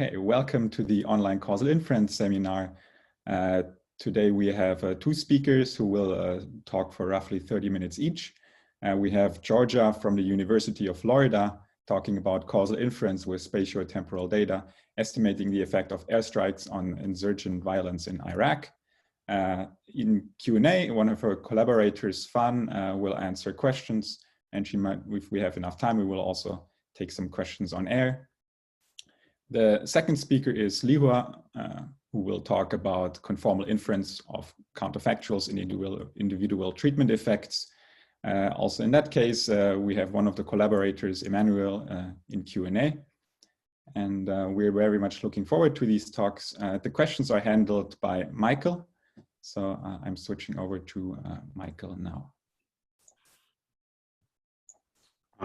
Okay, welcome to the online causal inference seminar. Today we have two speakers who will talk for roughly 30 minutes each. We have Georgia from the University of Florida talking about causal inference with spatio-temporal data, estimating the effect of airstrikes on insurgent violence in Iraq. In Q&A, one of her collaborators, Fan, will answer questions, and she might, if we have enough time, we will also take some questions on air. The second speaker is Lihua, who will talk about conformal inference of counterfactuals in individual treatment effects. Also in that case, we have one of the collaborators, Emmanuel, in Q&A. And we're very much looking forward to these talks. The questions are handled by Michael. So I'm switching over to Michael now.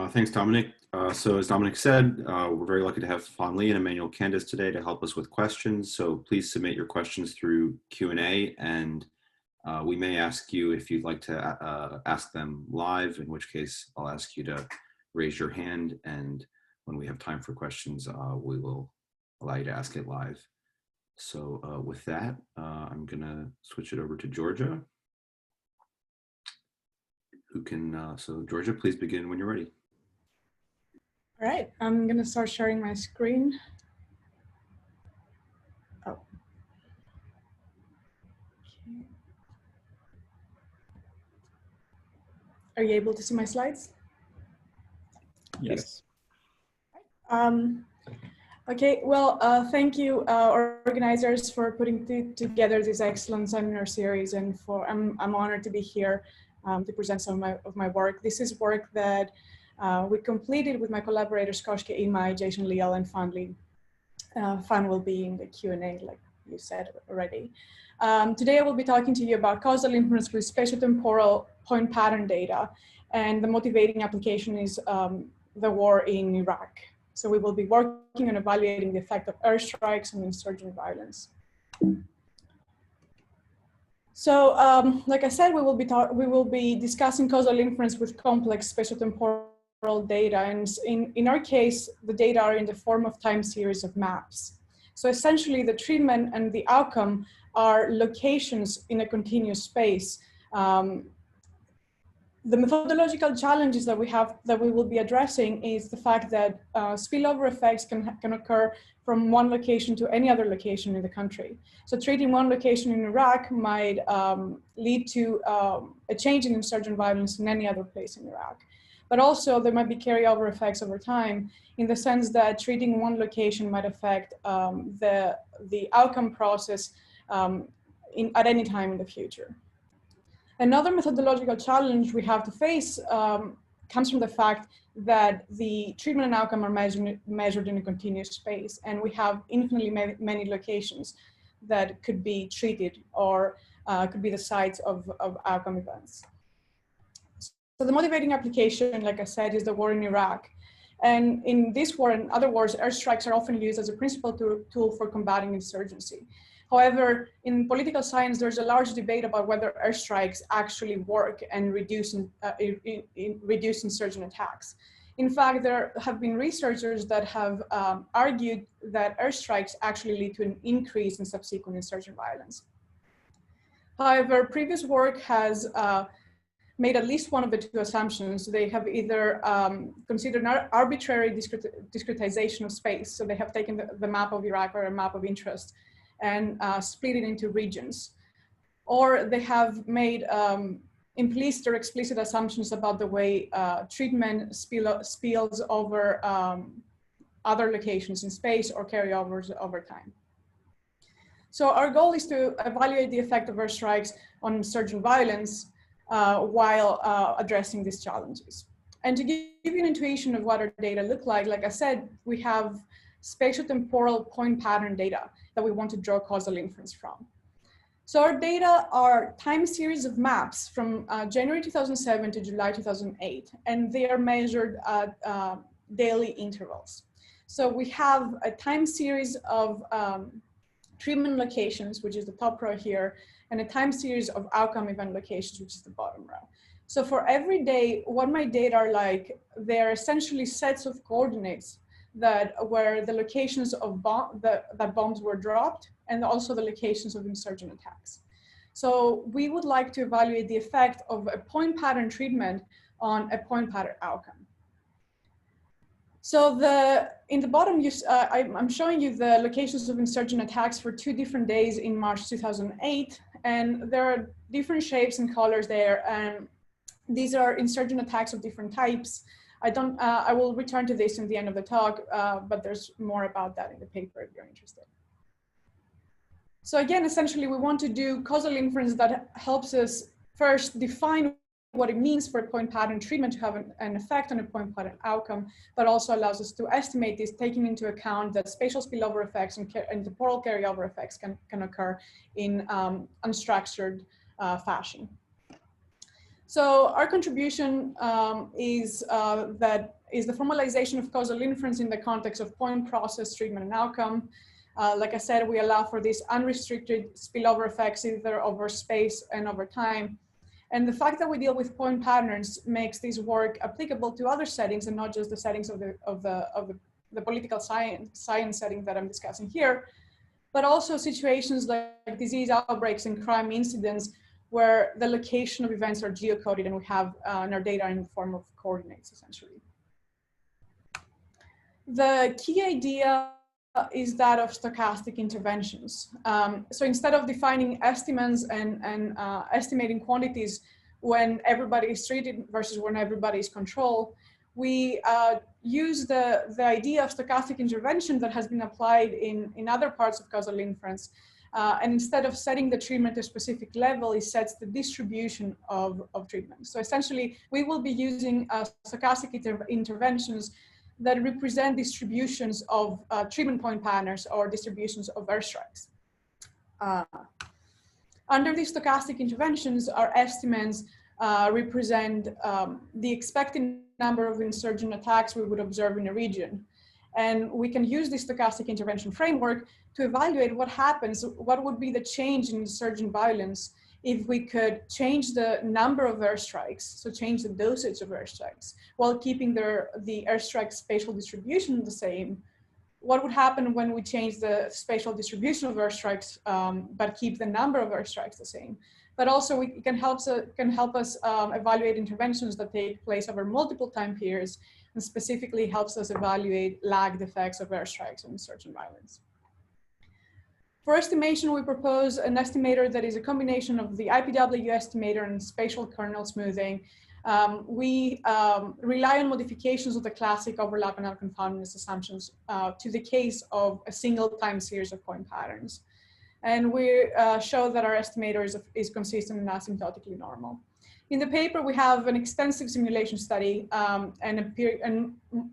Thanks, Dominic. So as Dominic said, we're very lucky to have Fan Li and Emmanuel Candace today to help us with questions. So please submit your questions through Q&A, and we may ask you if you'd like to ask them live, in which case I'll ask you to raise your hand, and when we have time for questions, we will allow you to ask it live. So with that, I'm gonna switch it over to Georgia, who can, so Georgia, please begin when you're ready. All right, I'm gonna start sharing my screen. Oh. Okay. Are you able to see my slides? Yes. Okay, well, thank you organizers for putting together this excellent seminar series, and I'm honored to be here to present some of my work. This is work that we completed with my collaborators Koshke Imai, Jason Leal, and Fan Li. Fan will be in the Q&A, like you said already. Today I will be talking to you about causal inference with spatio-temporal point pattern data, and the motivating application is the war in Iraq. So we will be working on evaluating the effect of airstrikes on insurgent violence. So, like I said, we will be discussing causal inference with complex spatio-temporal data, and in our case, the data are in the form of time series of maps. So essentially, the treatment and the outcome are locations in a continuous space. The methodological challenges that we will be addressing is the fact that spillover effects can occur from one location to any other location in the country. So treating one location in Iraq might lead to a change in insurgent violence in any other place in Iraq. But also there might be carryover effects over time, in the sense that treating one location might affect the outcome process at any time in the future. Another methodological challenge we have to face comes from the fact that the treatment and outcome are measured in a continuous space, and we have infinitely many locations that could be treated or could be the sites of outcome events. So the motivating application, like I said, is the war in Iraq. And in this war and other wars, airstrikes are often used as a principal tool for combating insurgency. However, in political science, there's a large debate about whether airstrikes actually work and reduce insurgent attacks. In fact, there have been researchers that have argued that airstrikes actually lead to an increase in subsequent insurgent violence. However, previous work has made at least one of the two assumptions. They have either considered an arbitrary discretization of space, so they have taken the map of Iraq or a map of interest and split it into regions. Or they have made implicit or explicit assumptions about the way treatment spills over other locations in space or carryovers over time. So our goal is to evaluate the effect of airstrikes on insurgent violence while addressing these challenges. And to give you an intuition of what our data look like I said, we have spatio-temporal point pattern data that we want to draw causal inference from. So our data are time series of maps from January 2007 to July 2008, and they are measured at daily intervals. So we have a time series of treatment locations, which is the top row here, and a time series of outcome event locations, which is the bottom row. So for every day, what my data are like, they're essentially sets of coordinates where the locations of that bombs were dropped, and also the locations of insurgent attacks. So we would like to evaluate the effect of a point pattern treatment on a point pattern outcome. So in the bottom, I'm showing you the locations of insurgent attacks for 2 different days in March 2008, and there are different shapes and colors there, and these are insurgent attacks of different types. I will return to this in the end of the talk, but there's more about that in the paper if you're interested. So again, essentially, we want to do causal inference that helps us first define what it means for a point pattern treatment to have an effect on a point pattern outcome, but also allows us to estimate this, taking into account that spatial spillover effects and temporal carryover effects can occur in unstructured fashion. So our contribution is the formalization of causal inference in the context of point process, treatment, and outcome. Like I said, we allow for these unrestricted spillover effects either over space and over time. And the fact that we deal with point patterns makes this work applicable to other settings and not just the settings of the political science setting that I'm discussing here, but also situations like disease outbreaks and crime incidents where the location of events are geocoded and we have our data in the form of coordinates, essentially. The key idea is that of stochastic interventions. So instead of defining estimands and estimating quantities when everybody is treated versus when everybody is controlled, we use the idea of stochastic intervention that has been applied in other parts of causal inference. And instead of setting the treatment to a specific level, it sets the distribution of treatment. So essentially, we will be using stochastic interventions that represent distributions of treatment point patterns or distributions of airstrikes. Under these stochastic interventions, our estimands represent the expected number of insurgent attacks we would observe in a region. And we can use this stochastic intervention framework to evaluate what happens, what would be the change in insurgent violence if we could change the number of airstrikes, so change the dosage of airstrikes, while keeping the airstrike spatial distribution the same. What would happen when we change the spatial distribution of airstrikes, but keep the number of airstrikes the same? But also, it can help us evaluate interventions that take place over multiple time periods, and specifically helps us evaluate lagged effects of airstrikes on insurgent violence. For estimation, we propose an estimator that is a combination of the IPW estimator and spatial kernel smoothing. We rely on modifications of the classic overlap and unconfoundedness assumptions to the case of a single time series of point patterns. And we show that our estimator is consistent and asymptotically normal. In the paper, we have an extensive simulation study and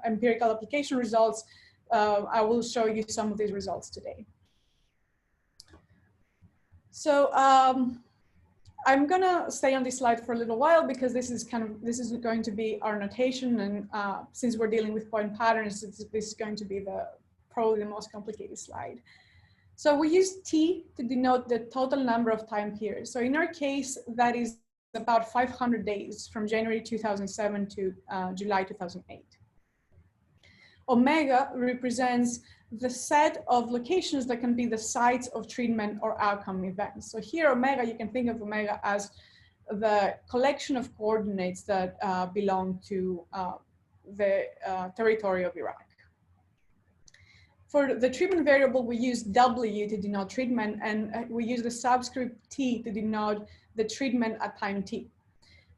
empirical application results. I will show you some of these results today. So I'm gonna stay on this slide for a little while because this is going to be our notation, and since we're dealing with point patterns, this is going to be probably the most complicated slide. So we use T to denote the total number of time periods. So in our case, that is about 500 days from January 2007 to July 2008. Omega represents the set of locations that can be the sites of treatment or outcome events. So here, Omega, you can think of Omega as the collection of coordinates that belong to the territory of Iraq. For the treatment variable, we use W to denote treatment, and we use the subscript T to denote the treatment at time T.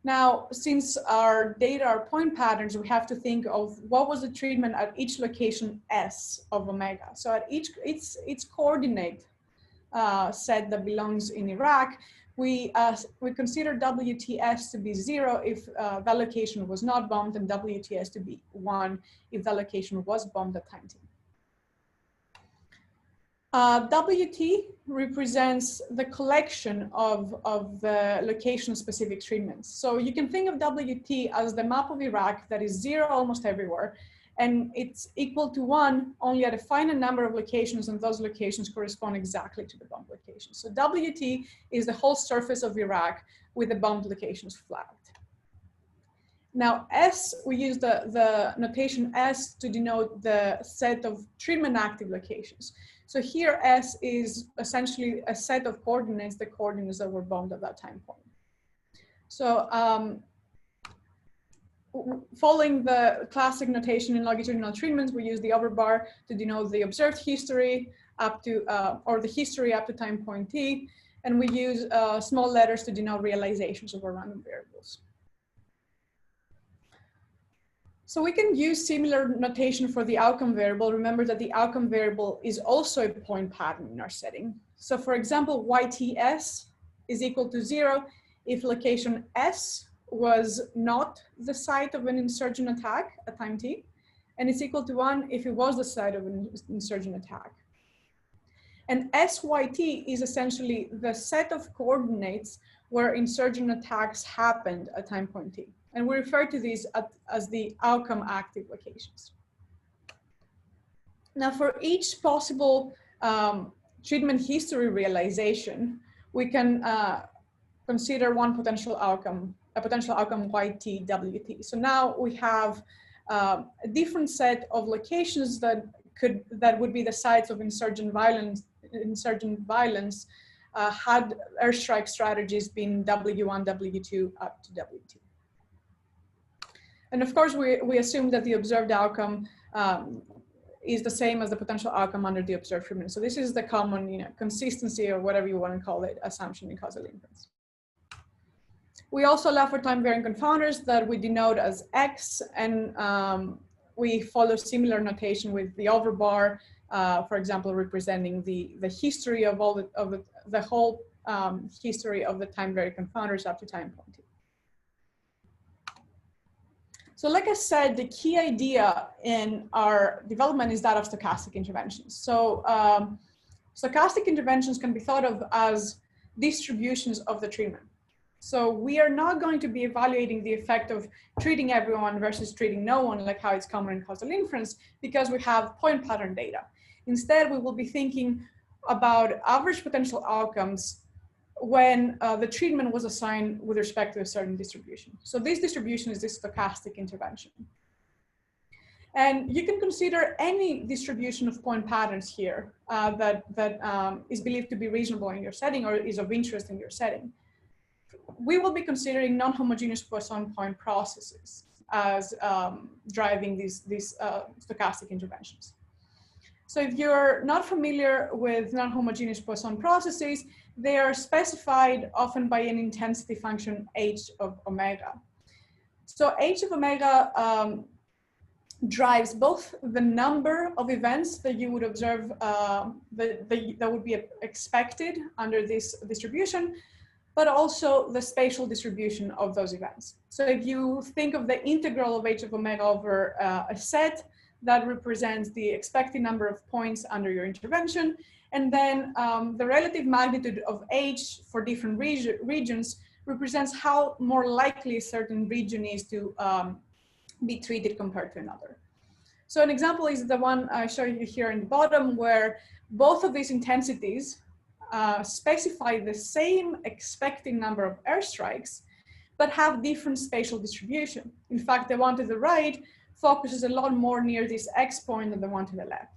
Now, since our data are point patterns, we have to think of what was the treatment at each location S of Omega. So at each coordinate set that belongs in Iraq, we consider WTS to be 0 if that location was not bombed, and WTS to be 1 if that location was bombed at time T. WT represents the collection of the location-specific treatments. So you can think of WT as the map of Iraq that is 0 almost everywhere, and it's equal to 1 only at a finite number of locations, and those locations correspond exactly to the bombed locations. So WT is the whole surface of Iraq with the bombed locations flagged. Now, S, we use the notation S to denote the set of treatment active locations. So here S is essentially a set of coordinates, the coordinates that were bound at that time point. So following the classic notation in longitudinal treatments, we use the overbar to denote the observed history up to, or the history up to time point T, and we use small letters to denote realizations over random variables. So we can use similar notation for the outcome variable. Remember that the outcome variable is also a point pattern in our setting. So for example, YTS is equal to 0 if location S was not the site of an insurgent attack at time T, and it's equal to 1 if it was the site of an insurgent attack. And SYT is essentially the set of coordinates where insurgent attacks happened at time point T. And we refer to these as the outcome active locations. Now for each possible treatment history realization, we can consider one potential outcome, a potential outcome YT, WT. So now we have a different set of locations that would be the sites of insurgent violence had airstrike strategies been W1, W2 up to WT. And of course, we assume that the observed outcome is the same as the potential outcome under the observed treatment. So this is the common, consistency or whatever you want to call it, assumption in causal inference. We also allow for time varying confounders that we denote as X, and we follow similar notation with the overbar, for example, representing the history of all the whole history of the time varying confounders up to time point T. So like I said, the key idea in our development is that of stochastic interventions. So stochastic interventions can be thought of as distributions of the treatment. So we are not going to be evaluating the effect of treating everyone versus treating no one, like how it's common in causal inference, because we have point pattern data. Instead, we will be thinking about average potential outcomes when the treatment was assigned with respect to a certain distribution. So this distribution is this stochastic intervention. And you can consider any distribution of point patterns here that is believed to be reasonable in your setting or is of interest in your setting. We will be considering non-homogeneous Poisson point processes as driving these stochastic interventions. So if you're not familiar with non-homogeneous Poisson processes, they are specified often by an intensity function h of omega. So h of omega drives both the number of events that you would observe that would be expected under this distribution, but also the spatial distribution of those events. So if you think of the integral of h of omega over a set, that represents the expected number of points under your intervention, and then the relative magnitude of h for different regions represents how more likely a certain region is to be treated compared to another. So an example is the one I show you here in the bottom, where both of these intensities specify the same expected number of airstrikes, but have different spatial distribution. In fact, the one to the right focuses a lot more near this X point than the one to the left.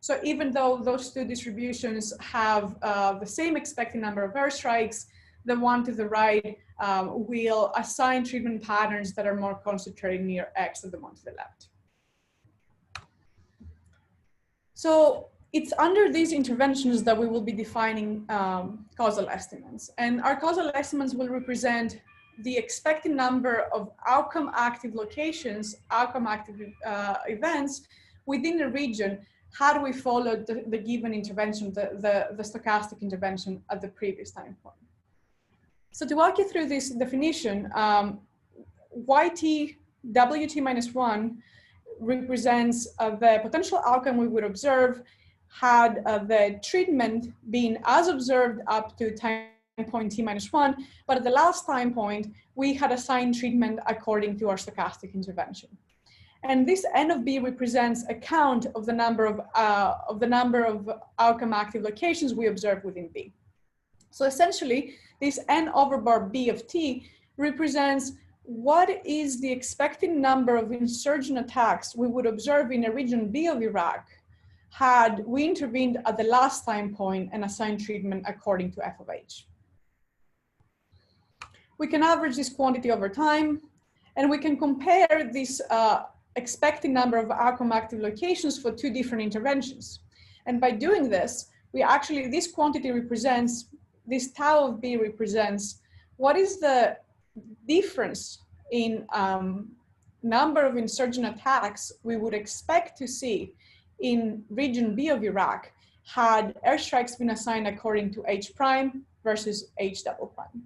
So even though those two distributions have the same expected number of airstrikes, the one to the right will assign treatment patterns that are more concentrated near X than the one to the left. So it's under these interventions that we will be defining causal estimands. And our causal estimands will represent the expected number of outcome active locations, outcome active events within the region had we followed the given intervention, the stochastic intervention at the previous time point. So to walk you through this definition, YT WT minus 1 represents the potential outcome we would observe had the treatment been as observed up to time point T minus 1, but at the last time point, we had assigned treatment according to our stochastic intervention. And this N of B represents a count of the number of outcome active locations we observe within B. So essentially, this N over bar B of T represents what is the expected number of insurgent attacks we would observe in a region B of Iraq had we intervened at the last time point and assigned treatment according to f of h. We can average this quantity over time, and we can compare this expected number of outcome active locations for two different interventions. And by doing this, we actually, this quantity represents, this tau of B represents what is the difference in number of insurgent attacks we would expect to see in region B of Iraq had airstrikes been assigned according to H prime versus H double prime.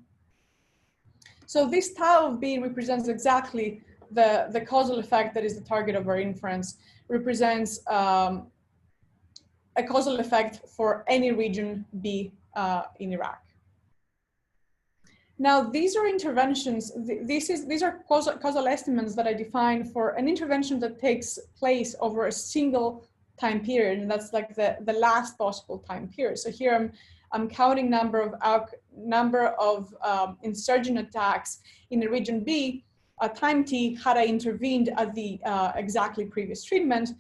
So this tau of B represents exactly the causal effect that is the target of our inference, represents a causal effect for any region B in Iraq. Now, these are interventions, these are causal estimates that I define for an intervention that takes place over a single time period, and that's like the last possible time period. So here I'm counting number of insurgent attacks in the region B at time t had I intervened at the exactly previous treatment.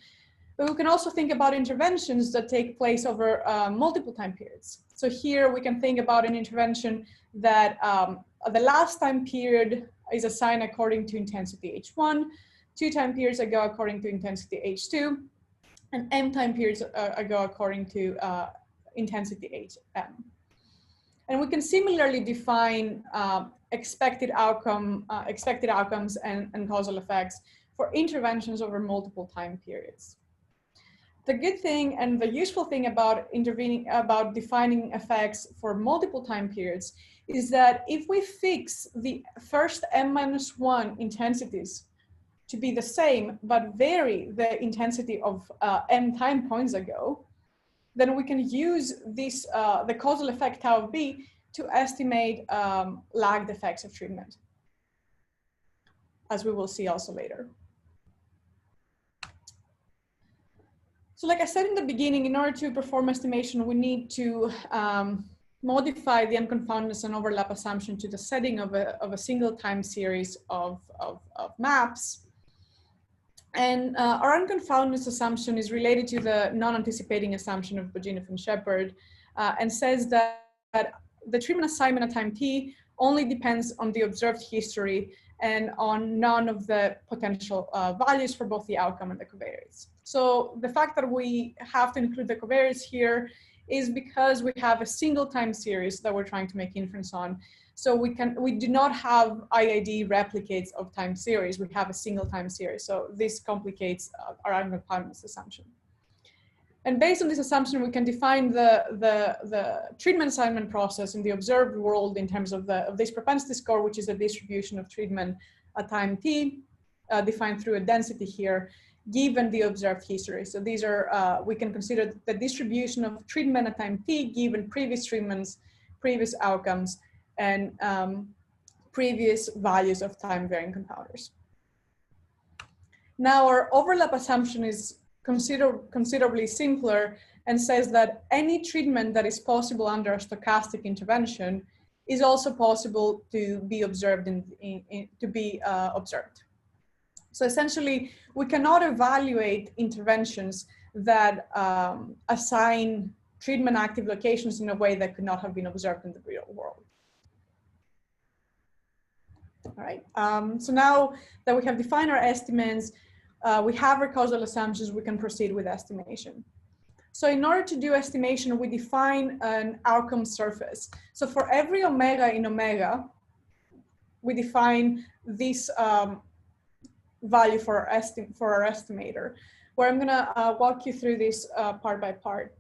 But we can also think about interventions that take place over multiple time periods. So here we can think about an intervention that the last time period is assigned according to intensity H1, 2 time periods ago according to intensity H2, and m time periods ago according to intensity Hm. And we can similarly define expected outcomes and causal effects for interventions over multiple time periods. The good thing and the useful thing about defining effects for multiple time periods is that if we fix the first m-1 intensities to be the same, but vary the intensity of m time points ago, then we can use this, the causal effect tau of B to estimate lagged effects of treatment, as we will see also later. So like I said in the beginning, in order to perform estimation, we need to modify the unconfoundedness and overlap assumption to the setting of a single time series of maps. And our unconfoundedness assumption is related to the non-anticipating assumption of Boginoff and Shepard, and says that the treatment assignment at time t only depends on the observed history and on none of the potential values for both the outcome and the covariates. So the fact that we have to include the covariates here is because we have a single time series that we're trying to make inference on. So we do not have IID replicates of time series. We have a single time series. So this complicates our unconfoundedness assumption. And based on this assumption, we can define the treatment assignment process in the observed world in terms of this propensity score, which is a distribution of treatment at time t, defined through a density here, given the observed history. So these are, we can consider the distribution of treatment at time t, given previous treatments, previous outcomes, and previous values of time varying confounders. Now our overlap assumption is considerably simpler and says that any treatment that is possible under a stochastic intervention is also possible to be observed observed. So essentially, we cannot evaluate interventions that assign treatment active locations in a way that could not have been observed in the real world. All right, so now that we have defined our estimates, we have our causal assumptions, we can proceed with estimation. So in order to do estimation, we define an outcome surface. So for every omega in omega, we define this value for our estimator, where I'm gonna walk you through this part by part.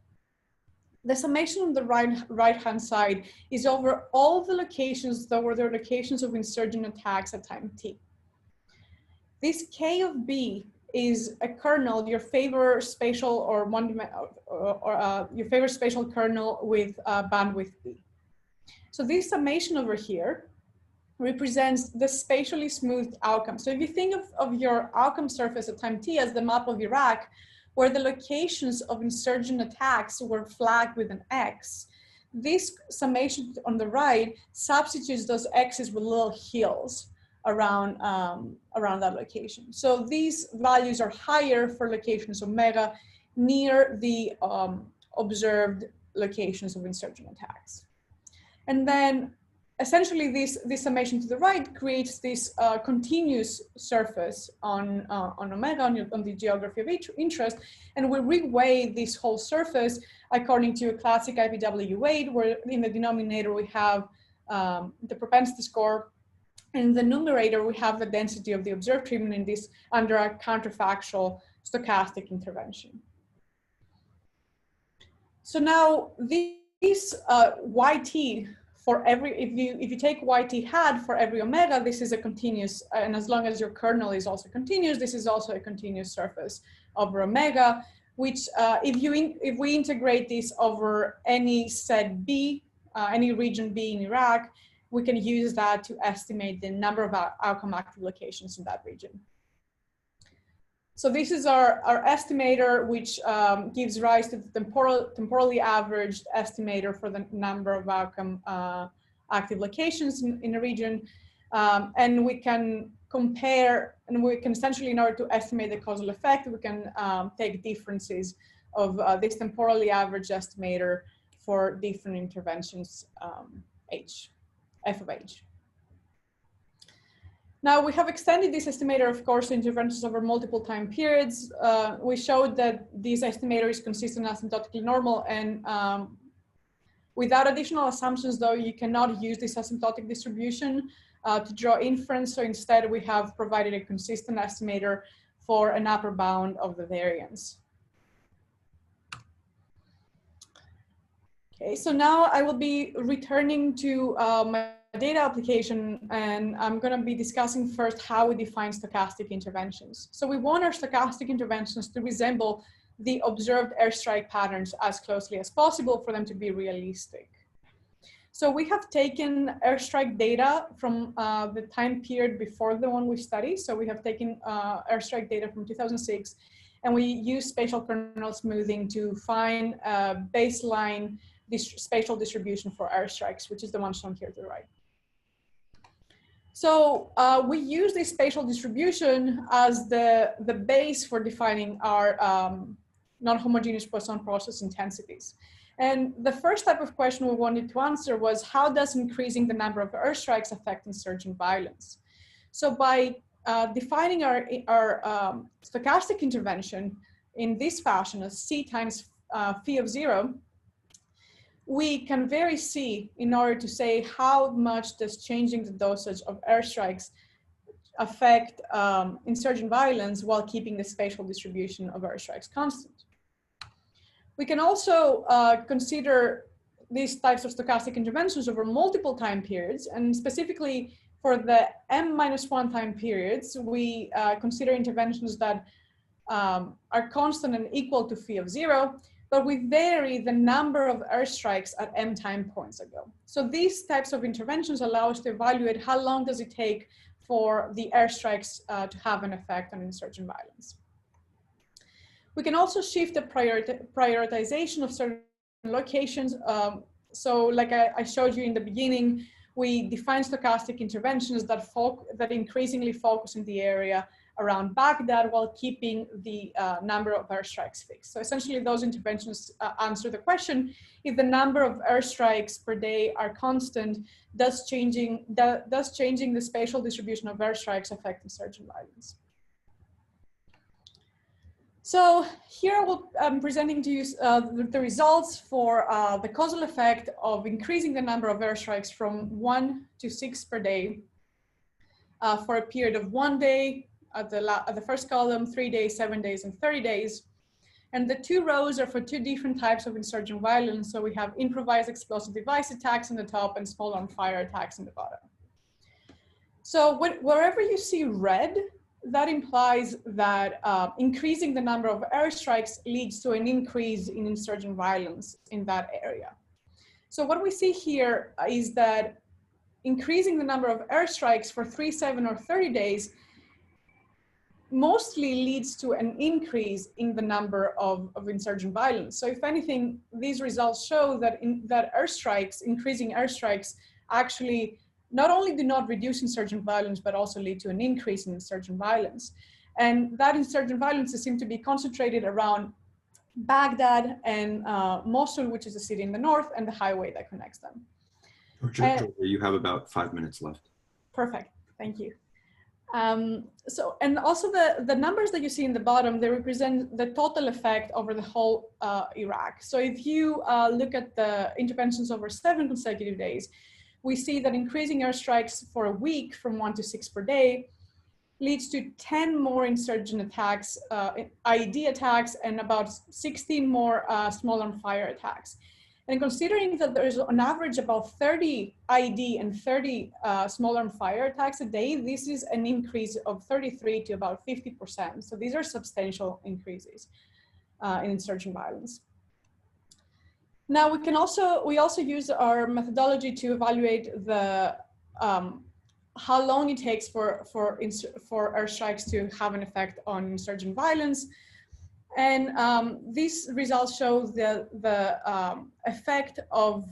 The summation on the right-hand side is over all the locations that were the locations of insurgent attacks at time t. This K of B is a kernel, your favorite spatial or your favorite spatial kernel with bandwidth B. So this summation over here represents the spatially smoothed outcome. So if you think of your outcome surface at time t as the map of Iraq, where the locations of insurgent attacks were flagged with an X, this summation on the right substitutes those X's with little hills around, around that location. So these values are higher for locations omega near the observed locations of insurgent attacks. And then essentially this summation to the right creates this continuous surface on omega, on the geography of interest, and we reweigh this whole surface according to a classic IPW weight, where in the denominator we have the propensity score, and in the numerator we have the density of the observed treatment in this under a counterfactual stochastic intervention. So now these YT for every, if you take YT hat for every omega, this is a continuous, and as long as your kernel is also continuous, this is also a continuous surface over omega, which if we integrate this over any set B, any region B in Iraq, we can use that to estimate the number of outcome active locations in that region. So this is our estimator, which gives rise to the temporally averaged estimator for the number of outcome active locations in a region. And we can compare, and we can essentially, in order to estimate the causal effect, we can take differences of this temporally averaged estimator for different interventions f of h. Now we have extended this estimator, of course, to interventions over multiple time periods. We showed that this estimator is consistent asymptotically normal, and without additional assumptions, though, you cannot use this asymptotic distribution to draw inference. So instead, we have provided a consistent estimator for an upper bound of the variance. Okay, so now I will be returning to my data application, and I'm going to be discussing first how we define stochastic interventions. So we want our stochastic interventions to resemble the observed airstrike patterns as closely as possible for them to be realistic. So we have taken airstrike data from the time period before the one we study. So we have taken airstrike data from 2006, and we use spatial kernel smoothing to find a baseline spatial distribution for airstrikes, which is the one shown here to the right. So we use this spatial distribution as the base for defining our non-homogeneous Poisson process intensities. And the first type of question we wanted to answer was, how does increasing the number of airstrikes affect insurgent violence? So by defining our stochastic intervention in this fashion as C times phi of 0, we can vary C in order to say how much does changing the dosage of airstrikes affect insurgent violence while keeping the spatial distribution of airstrikes constant. We can also consider these types of stochastic interventions over multiple time periods, and specifically for the m-1 time periods, we consider interventions that are constant and equal to phi of 0, but we vary the number of airstrikes at m time points ago. So these types of interventions allow us to evaluate how long does it take for the airstrikes to have an effect on insurgent violence. We can also shift the prioritization of certain locations. So like I showed you in the beginning, we define stochastic interventions that increasingly focus in the area around Baghdad while keeping the number of airstrikes fixed. So essentially those interventions answer the question, if the number of airstrikes per day are constant, does changing the spatial distribution of airstrikes affect insurgent violence? So here I'm presenting to you the results for the causal effect of increasing the number of airstrikes from 1 to 6 per day for a period of 1 day at the first column, 3 days, 7 days, and 30 days. And the two rows are for two different types of insurgent violence. So we have improvised explosive device attacks on the top and small arm fire attacks on the bottom. So wherever you see red, that implies that increasing the number of airstrikes leads to an increase in insurgent violence in that area. So what we see here is that increasing the number of airstrikes for 3, 7, or 30 days mostly leads to an increase in the number of insurgent violence. So if anything, these results show that increasing airstrikes actually not only do not reduce insurgent violence, but also lead to an increase in insurgent violence. And that insurgent violence seems to be concentrated around Baghdad and Mosul, which is a city in the north, and the highway that connects them. Georgia, you have about 5 minutes left. Perfect, thank you. And also the numbers that you see in the bottom, they represent the total effect over the whole Iraq. So if you look at the interventions over 7 consecutive days, we see that increasing airstrikes for a week from 1 to 6 per day leads to 10 more insurgent attacks, IED attacks, and about 16 more small arms fire attacks. And considering that there is on average about 30 IED and 30 small arms fire attacks a day, this is an increase of 33 to about 50%. So these are substantial increases in insurgent violence. Now we also use our methodology to evaluate the how long it takes for airstrikes to have an effect on insurgent violence. And these results show the effect of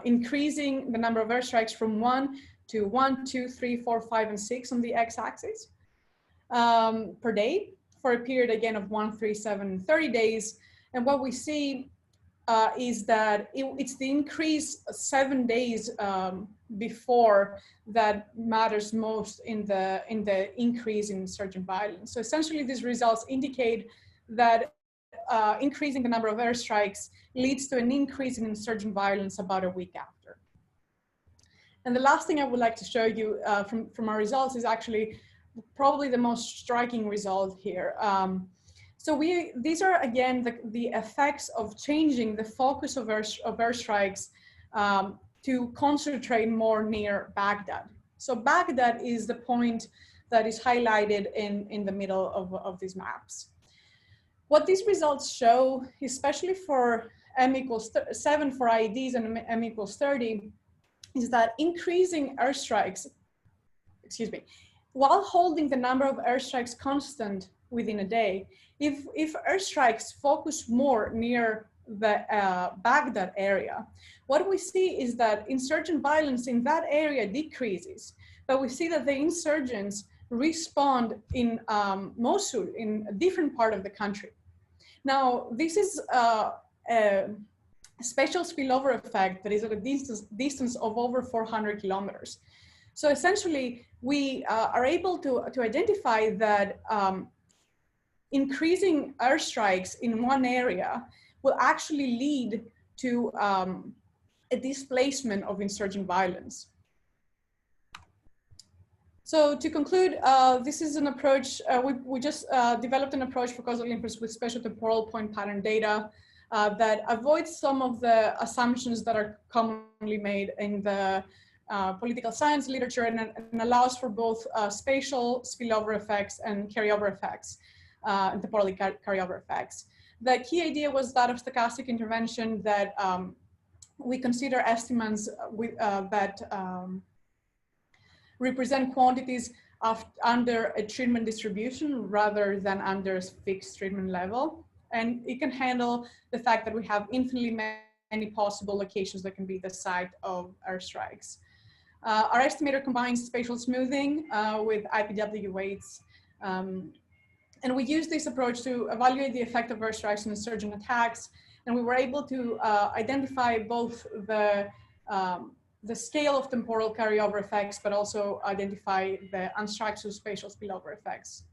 increasing the number of airstrikes from 1 to 1, 2, 3, 4, 5, and 6 on the x-axis per day for a period again of 1, 3, 7, 30 days. And what we see is that it's the increase 7 days before that matters most in the increase in insurgent violence. So essentially, these results indicate that increasing the number of airstrikes leads to an increase in insurgent violence about a week after. And the last thing I would like to show you from our results is actually probably the most striking result here. So these are again the effects of changing the focus of airstrikes to concentrate more near Baghdad. So Baghdad is the point that is highlighted in the middle of these maps. What these results show, especially for M equals 7 for IEDs and M equals 30, is that increasing airstrikes, while holding the number of airstrikes constant within a day, if airstrikes focus more near the Baghdad area, what we see is that insurgent violence in that area decreases, but we see that the insurgents respond in Mosul, in a different part of the country. Now, this is a special spillover effect that is at a distance of over 400 kilometers. So essentially, we are able to identify that increasing airstrikes in one area will actually lead to a displacement of insurgent violence. So to conclude, this is an approach, we just developed an approach for causal inference with spatial-temporal point pattern data that avoids some of the assumptions that are commonly made in the political science literature and allows for both spatial spillover effects and carryover effects, and temporally carryover effects. The key idea was that of stochastic intervention, that we consider estimands that represent quantities under a treatment distribution rather than under a fixed treatment level. And it can handle the fact that we have infinitely many possible locations that can be the site of airstrikes. Our estimator combines spatial smoothing with IPW weights. And we use this approach to evaluate the effect of airstrikes on insurgent attacks. And we were able to identify both the scale of temporal carryover effects, but also identify the unstructured spatial spillover effects.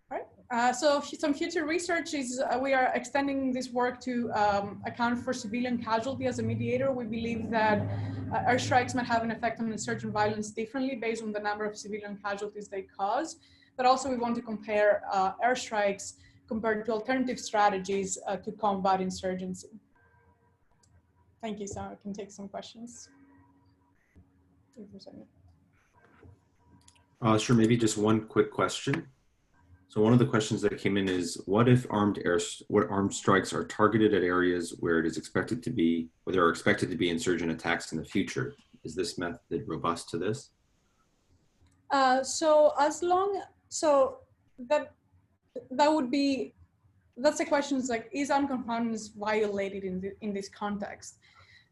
All right. So some future research is we are extending this work to account for civilian casualty as a mediator. We believe that airstrikes might have an effect on insurgent violence differently based on the number of civilian casualties they cause. But also we want to compare airstrikes compared to alternative strategies to combat insurgency. Thank you. So I can take some questions. Sure, maybe just one quick question. So one of the questions that came in is, what if armed strikes are targeted at areas where it is expected to be, where there are expected to be insurgent attacks in the future? Is this method robust to this? So that would be, that's the question, is like, is unconfoundedness violated in this context?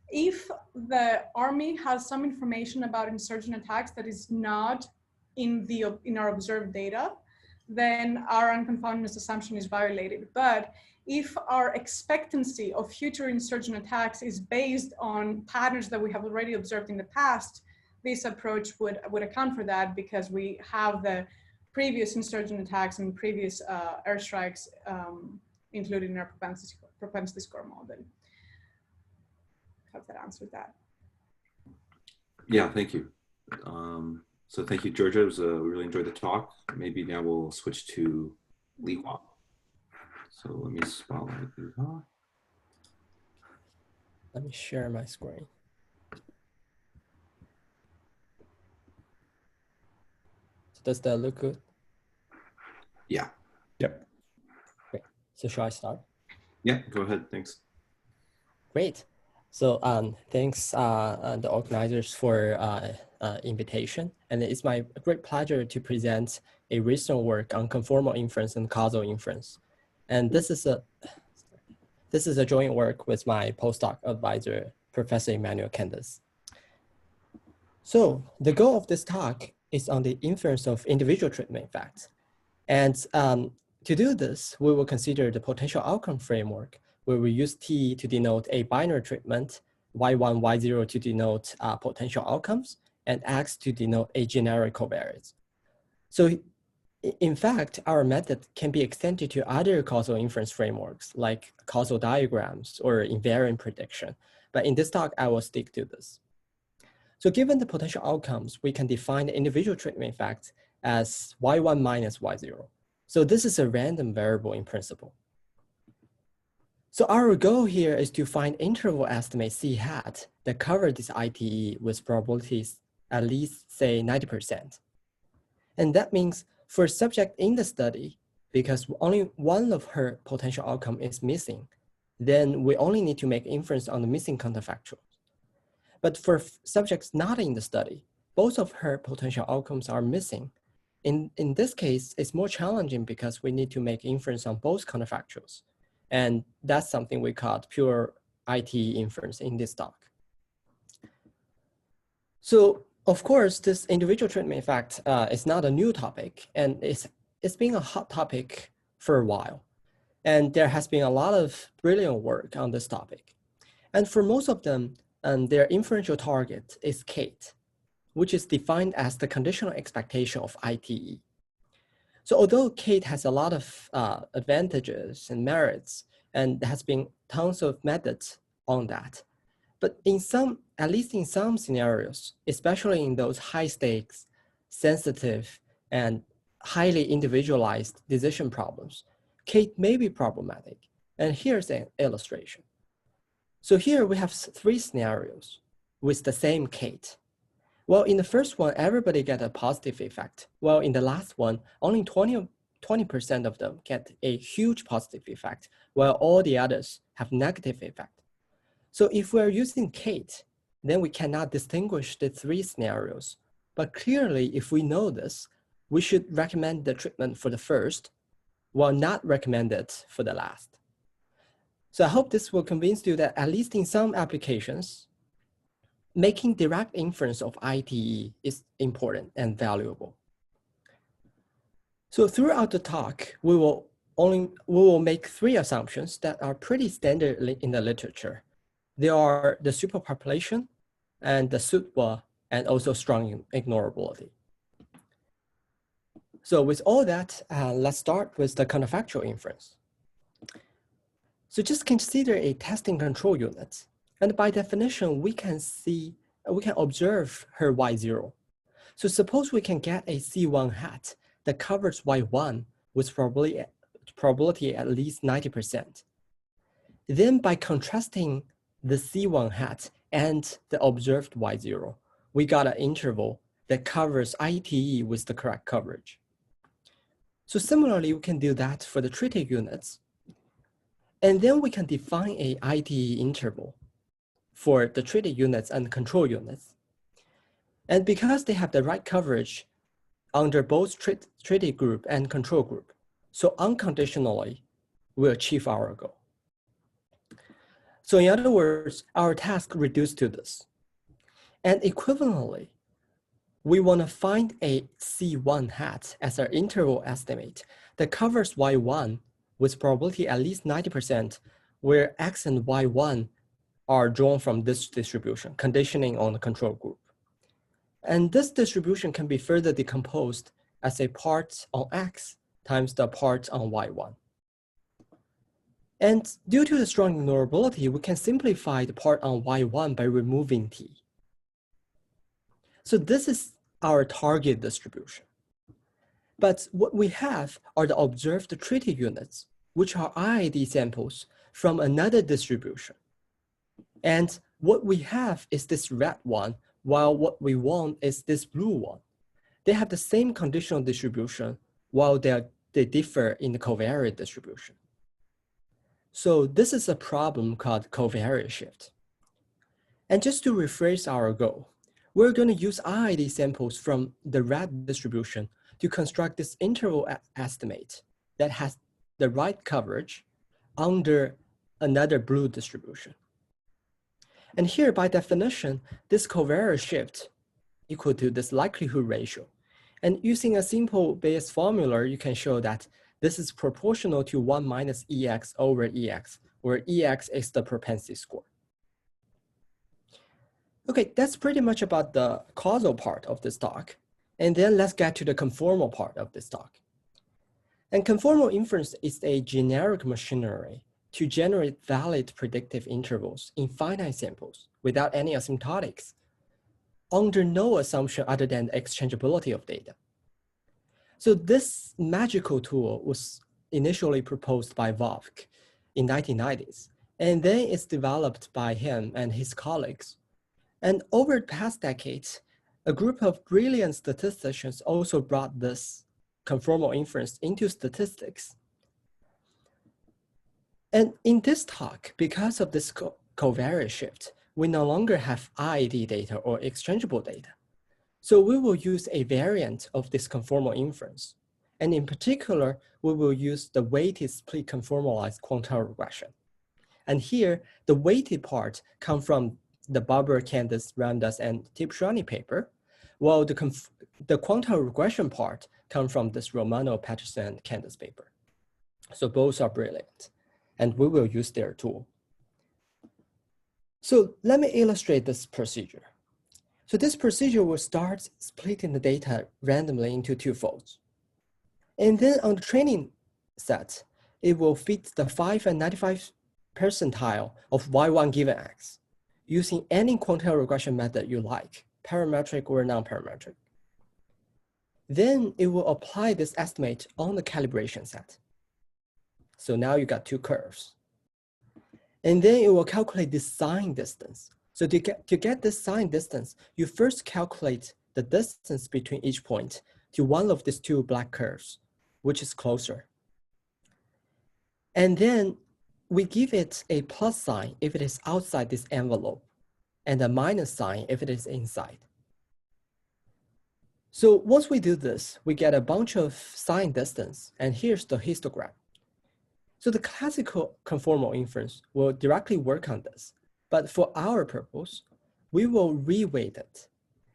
If the army has some information about insurgent attacks that is not in our observed data, then our unconfoundedness assumption is violated. But if our expectancy of future insurgent attacks is based on patterns that we have already observed in the past, this approach would account for that, because we have the previous insurgent attacks and previous airstrikes included in our propensity score model. Hope that answered that. Yeah, thank you. So thank you, Georgia. It was, we really enjoyed the talk. Maybe now we'll switch to Lihua. So let me spotlight Lihua. Let me share my screen. Does that look good? Yeah. Yep. Great. So shall I start? Yeah, go ahead. Thanks. Great. So thanks the organizers for invitation. And it's my great pleasure to present a recent work on conformal inference and causal inference. And this is a joint work with my postdoc advisor, Professor Emmanuel Candace. So the goal of this talk is on the inference of individual treatment effects. And to do this, we will consider the potential outcome framework, where we use T to denote a binary treatment, Y1, Y0 to denote potential outcomes, and X to denote a generic covariance. So in fact, our method can be extended to other causal inference frameworks like causal diagrams or invariant prediction. But in this talk, I will stick to this. So given the potential outcomes, we can define the individual treatment effect as Y1 minus Y0. So this is a random variable in principle. So our goal here is to find interval estimate C hat that cover this ITE with probabilities at least, say, 90%. And that means for a subject in the study, because only one of her potential outcome is missing, then we only need to make inference on the missing counterfactuals. But for subjects not in the study, both of her potential outcomes are missing. In this case, it's more challenging because we need to make inference on both counterfactuals. And that's something we call pure ITE inference in this talk. So of course, this individual treatment effect is not a new topic, and it's been a hot topic for a while. And there has been a lot of brilliant work on this topic. And for most of them, their inferential target is Kate, which is defined as the conditional expectation of ITE. So although Kate has a lot of advantages and merits, and there has been tons of methods on that, but at least in some scenarios, especially in those high stakes, sensitive, and highly individualized decision problems, Kate may be problematic. And here's an illustration. So here we have 3 scenarios with the same Kate. Well, in the first one, everybody get a positive effect. Well, in the last one, only 20% of them get a huge positive effect, while all the others have negative effect. So if we're using Kate, then we cannot distinguish the 3 scenarios. But clearly, if we know this, we should recommend the treatment for the first, while not recommend it for the last. So I hope this will convince you that at least in some applications, making direct inference of ITE is important and valuable. So throughout the talk, we will make 3 assumptions that are pretty standard in the literature. They are the superpopulation and the suitable and also strong ignorability. So with all that, let's start with the counterfactual inference. So just consider a testing control unit. And by definition, we can observe her Y0. So suppose we can get a C1 hat that covers Y1 with probability at least 90%. Then by contrasting the C1 hat and the observed Y0, we got an interval that covers ITE with the correct coverage. So similarly, we can do that for the treated units. And then we can define a ITE interval for the treated units and control units. And because they have the right coverage under both treated group and control group, so unconditionally, we achieve our goal. So in other words, our task reduced to this. And equivalently, we want to find a C1 hat as our interval estimate that covers Y1 with probability at least 90%, where X and Y1 are drawn from this distribution, conditioning on the control group. And this distribution can be further decomposed as a part on X times the part on Y1. And due to the strong ignorability, we can simplify the part on Y1 by removing T. So this is our target distribution. But what we have are the observed treated units, which are IID samples from another distribution. And what we have is this red one, while what we want is this blue one. They have the same conditional distribution, while they differ in the covariate distribution. So this is a problem called covariate shift. And just to rephrase our goal, we're going to use IID samples from the red distribution to construct this interval estimate that has the right coverage under another blue distribution. And here, by definition, this covariate shift equal to this likelihood ratio. And using a simple Bayes formula, you can show that this is proportional to 1 minus EX over EX, where EX is the propensity score. Okay, that's pretty much about the causal part of this talk. And then let's get to the conformal part of this talk. And conformal inference is a generic machinery to generate valid predictive intervals in finite samples without any asymptotics, under no assumption other than the exchangeability of data. So this magical tool was initially proposed by Vovk in 1990s, and then it's developed by him and his colleagues. And over the past decades, a group of brilliant statisticians also brought this conformal inference into statistics. And in this talk, because of this covariate shift, we no longer have IID data or exchangeable data. So we will use a variant of this conformal inference. And in particular, we will use the weighted split conformalized quantile regression. And here, the weighted part comes from the Barber, Candace, Ramdas, and Tipshani paper, while the quantile regression part comes from this Romano, Patterson, and Candace paper. So both are brilliant, and we will use their tool. So let me illustrate this procedure. So this procedure will start splitting the data randomly into two folds. And then on the training set, it will fit the 5 and 95 percentile of Y1 given X, using any quantile regression method you like, parametric or non-parametric. Then it will apply this estimate on the calibration set. So now you got two curves. And then it will calculate the sign distance. So to get this sign distance, you first calculate the distance between each point to one of these two black curves, which is closer. And then we give it a plus sign if it is outside this envelope, and a minus sign if it is inside. So once we do this, we get a bunch of sign distance, and here's the histogram. So the classical conformal inference will directly work on this, but for our purpose, we will reweight it.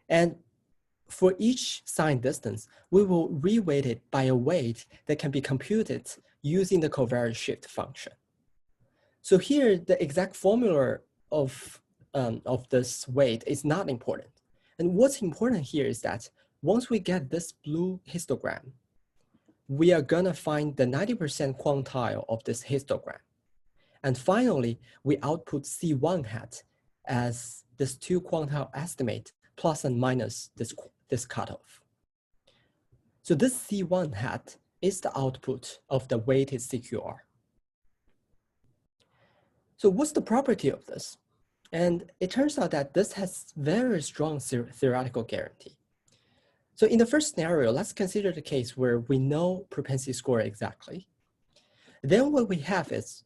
And for each sign distance, we will reweight it by a weight that can be computed using the covariate shift function. So here, the exact formula of this weight is not important. And what's important here is that once we get this blue histogram, we are gonna find the 90% quantile of this histogram. And finally, we output C1 hat as this two quantile estimate plus and minus this cutoff. So this C1 hat is the output of the weighted CQR. So what's the property of this? And it turns out that this has very strong theoretical guarantee. So in the first scenario, let's consider the case where we know propensity score exactly. Then what we have is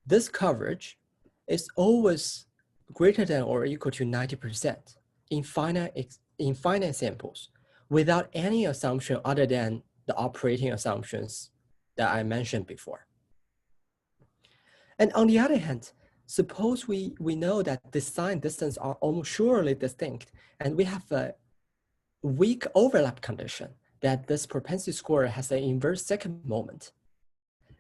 this coverage is always greater than or equal to 90% in finite samples without any assumption other than the operating assumptions that I mentioned before. And on the other hand, suppose we know that the sign distance are almost surely distinct, and we have a weak overlap condition that this propensity score has an inverse second moment.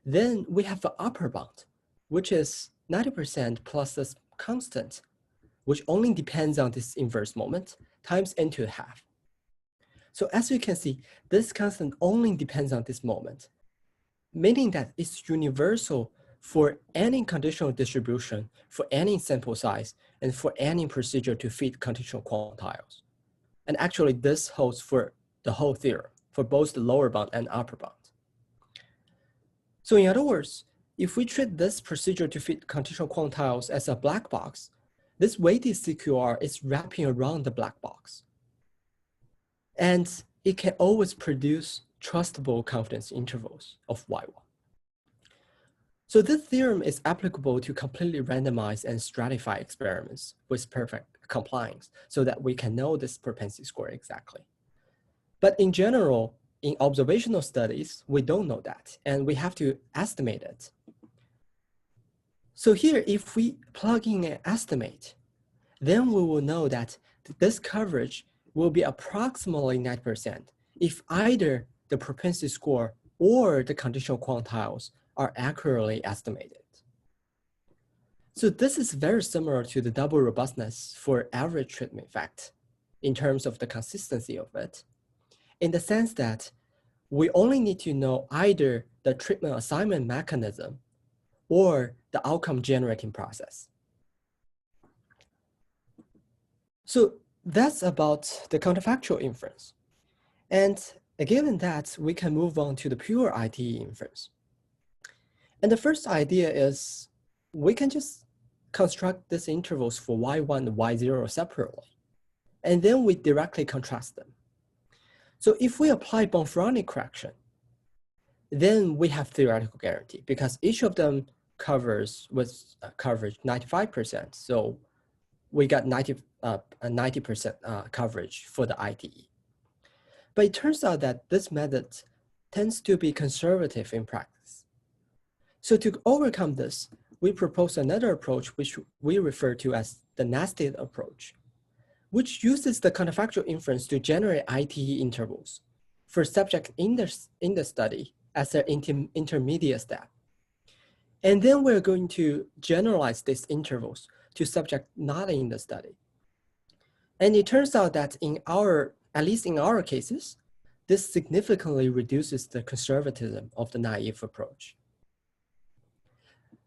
Then we have an upper bound, which is 90% plus this constant, which only depends on this inverse moment, times n to the half. So as you can see, this constant only depends on this moment, meaning that it's universal for any conditional distribution, for any sample size, and for any procedure to fit conditional quantiles. And actually, this holds for the whole theorem, for both the lower bound and upper bound. So in other words, if we treat this procedure to fit conditional quantiles as a black box, this weighted CQR is wrapping around the black box. And it can always produce trustable confidence intervals of Y1. So this theorem is applicable to completely randomized and stratify experiments with perfect compliance so that we can know this propensity score exactly. But in general, in observational studies, we don't know that, and we have to estimate it. So here, if we plug in an estimate, then we will know that this coverage will be approximately 9% if either the propensity score or the conditional quantiles are accurately estimated. So this is very similar to the double robustness for average treatment effect in terms of the consistency of it, in the sense that we only need to know either the treatment assignment mechanism or the outcome generating process. So that's about the counterfactual inference. And given that, we can move on to the pure ITE inference. And the first idea is we can just construct these intervals for Y1 and Y0 separately, and then we directly contrast them. So if we apply Bonferroni correction, then we have theoretical guarantee because each of them covers with coverage 95%. So we got 90% coverage for the ITE. But it turns out that this method tends to be conservative in practice. So to overcome this, we propose another approach which we refer to as the nested approach, which uses the counterfactual inference to generate ITE intervals for subjects in the study as an intermediate step. And then we're going to generalize these intervals to subjects not in the study. And it turns out that at least in our cases, this significantly reduces the conservatism of the naive approach.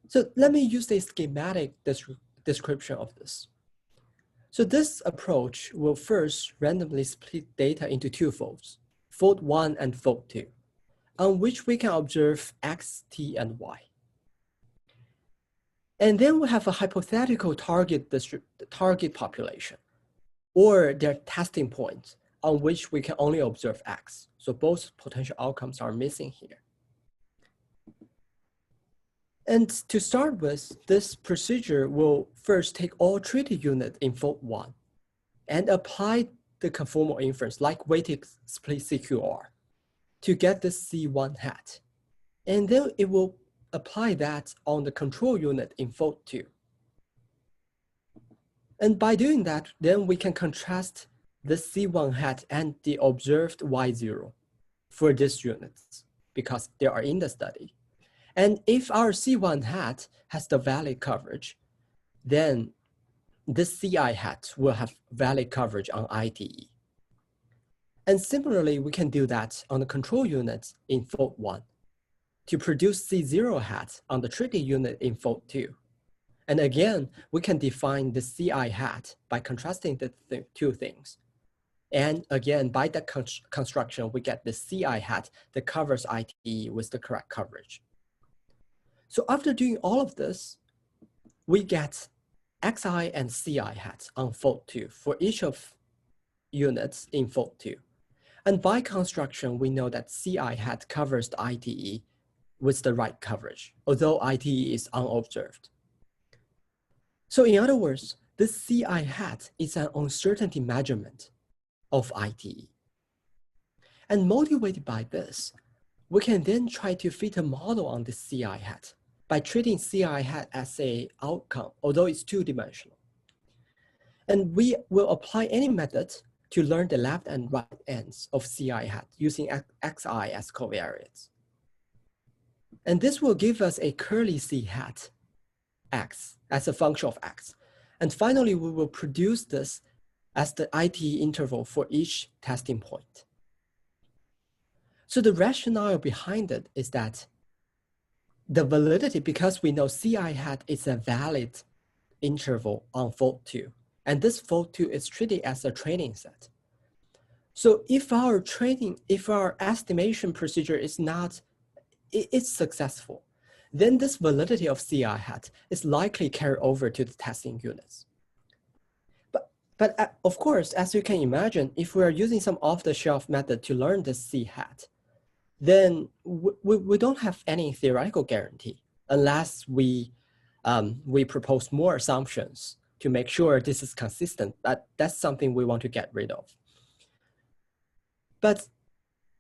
So let me use a schematic description of this. So this approach will first randomly split data into two folds, fold 1 and fold 2, on which we can observe X, T, and Y. And then we have a hypothetical target population, or their testing points, on which we can only observe X. So both potential outcomes are missing here. And to start with, this procedure will first take all treated units in fold 1 and apply the conformal inference like weighted split CQR to get the C1 hat. And then it will apply that on the control unit in fold 2. And by doing that, then we can contrast the C1 hat and the observed Y0 for these units because they are in the study. And if our C1 hat has the valid coverage, then this CI hat will have valid coverage on ITE. And similarly, we can do that on the control units in fold 1 to produce C0 hat on the treated unit in fold 2. And again, we can define the CI hat by contrasting the two things. And again, by that construction, we get the CI hat that covers ITE with the correct coverage. So after doing all of this, we get XI and CI hats on fold 2 for each of units in fold 2. And by construction, we know that CI hat covers the ITE with the right coverage, although ITE is unobserved. So in other words, this CI hat is an uncertainty measurement of ITE. And motivated by this, we can then try to fit a model on this CI hat by treating CI hat as a outcome, although it's two-dimensional. And we will apply any method to learn the left and right ends of CI hat using xi as covariates. And this will give us a curly C hat x as a function of x. And finally, we will produce this as the IT interval for each testing point. So the rationale behind it is that the validity, because we know CI hat is a valid interval on fold 2, and this fold 2 is treated as a training set. So if our estimation procedure is it's successful, then this validity of CI hat is likely carried over to the testing units. But of course, as you can imagine, if we are using some off-the-shelf method to learn this C hat, then we don't have any theoretical guarantee unless we propose more assumptions to make sure this is consistent. That's something we want to get rid of. But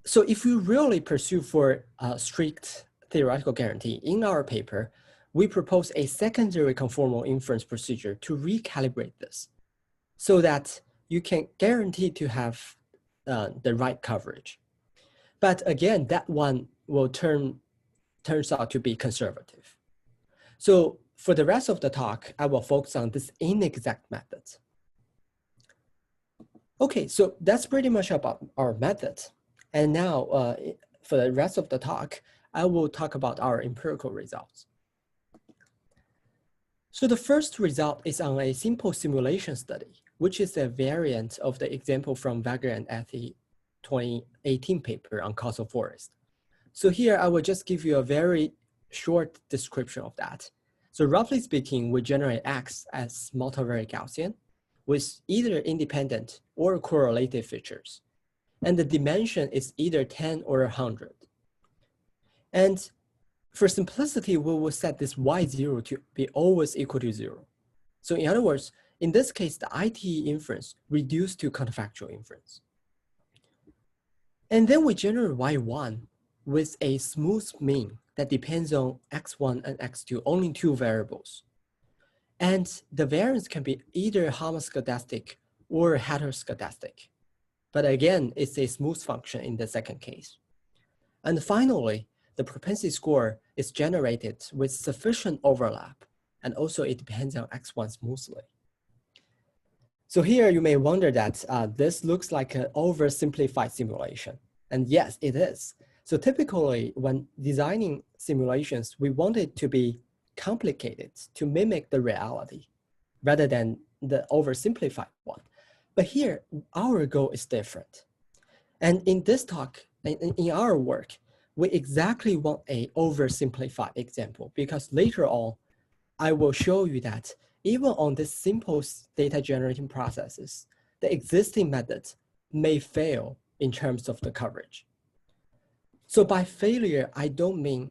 so if we really pursue for a strict theoretical guarantee, in our paper, we propose a secondary conformal inference procedure to recalibrate this so that you can guarantee to have the right coverage. But again, that one will turns out to be conservative. So for the rest of the talk, I will focus on this inexact method. Okay, so that's pretty much about our method. And now for the rest of the talk, I will talk about our empirical results. So the first result is on a simple simulation study, which is a variant of the example from Wagner and Ethy 2018 paper on causal forest. So here I will just give you a very short description of that. So roughly speaking, we generate X as multivariate Gaussian with either independent or correlated features. And the dimension is either 10 or 100. And for simplicity, we will set this Y0 to be always equal to 0. So in other words, in this case, the IT inference reduced to counterfactual inference. And then we generate Y1 with a smooth mean that depends on X1 and X2, only two variables. And the variance can be either homoscedastic or heteroscedastic. But again, it's a smooth function in the second case. And finally, the propensity score is generated with sufficient overlap. And also it depends on X1 smoothly. So here you may wonder that this looks like an oversimplified simulation. And yes, it is. So typically when designing simulations, we want it to be complicated to mimic the reality rather than the oversimplified one. But here, our goal is different. And in this talk, in our work, we exactly want a oversimplified example because later on, I will show you that even on this simple data generating processes, the existing methods may fail in terms of the coverage. So by failure, I don't mean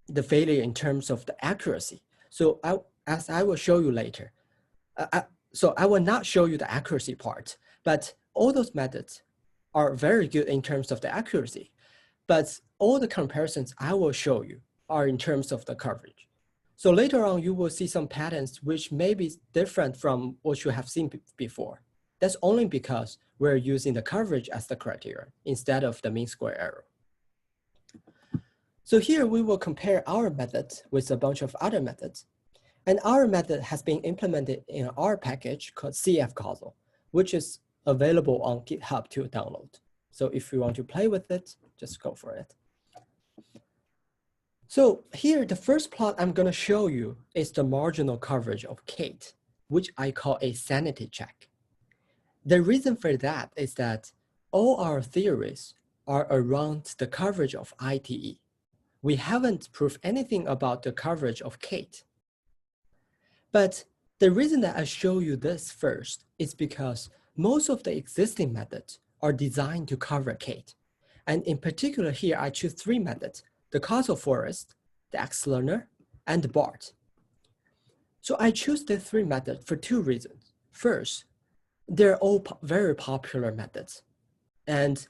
the failure in terms of the accuracy. So as I will show you later, so I will not show you the accuracy part, but all those methods are very good in terms of the accuracy. But all the comparisons I will show you are in terms of the coverage. So later on, you will see some patterns which may be different from what you have seen before. That's only because we're using the coverage as the criteria instead of the mean square error. So here we will compare our method with a bunch of other methods. And our method has been implemented in our package called CF Causal, which is available on GitHub to download. So if you want to play with it, just go for it. So here, the first plot I'm going to show you is the marginal coverage of Kate, which I call a sanity check. The reason for that is that all our theories are around the coverage of ITE. We haven't proved anything about the coverage of Kate. But the reason that I show you this first is because most of the existing methods are designed to cover Kate. And in particular here, I choose three methods: the causal forest, the X-learner, and the BART. So I choose the three methods for two reasons. First, they're all very popular methods, and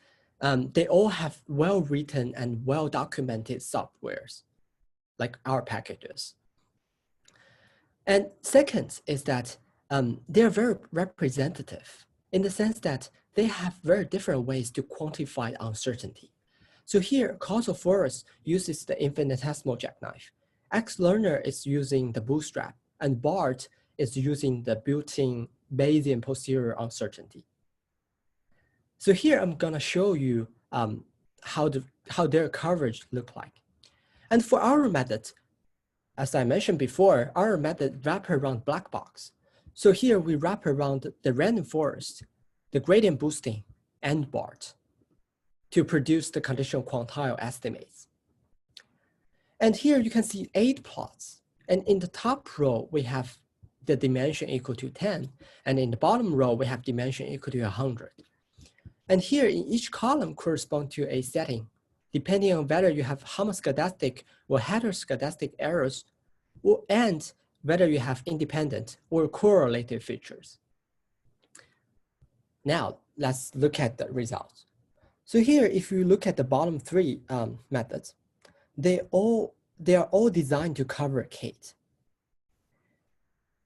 they all have well-written and well-documented softwares. like our packages. And second is that they're very representative in the sense that they have very different ways to quantify uncertainty. So here, Causal Forest uses the infinitesimal jackknife. XLearner is using the bootstrap, and BART is using the built-in Bayesian posterior uncertainty. So here I'm gonna show you how their coverage look like. And for our method, as I mentioned before, our method wrap around black box. So here we wrap around the random forest, the gradient boosting, and BART to produce the conditional quantile estimates. And here you can see 8 plots. And in the top row, we have the dimension equal to 10. And in the bottom row, we have dimension equal to 100. And here in each column correspond to a setting, depending on whether you have homoscedastic or heteroscedastic errors, and whether you have independent or correlative features. Now, let's look at the results. So here, if you look at the bottom 3 methods, they are all designed to cover Kate.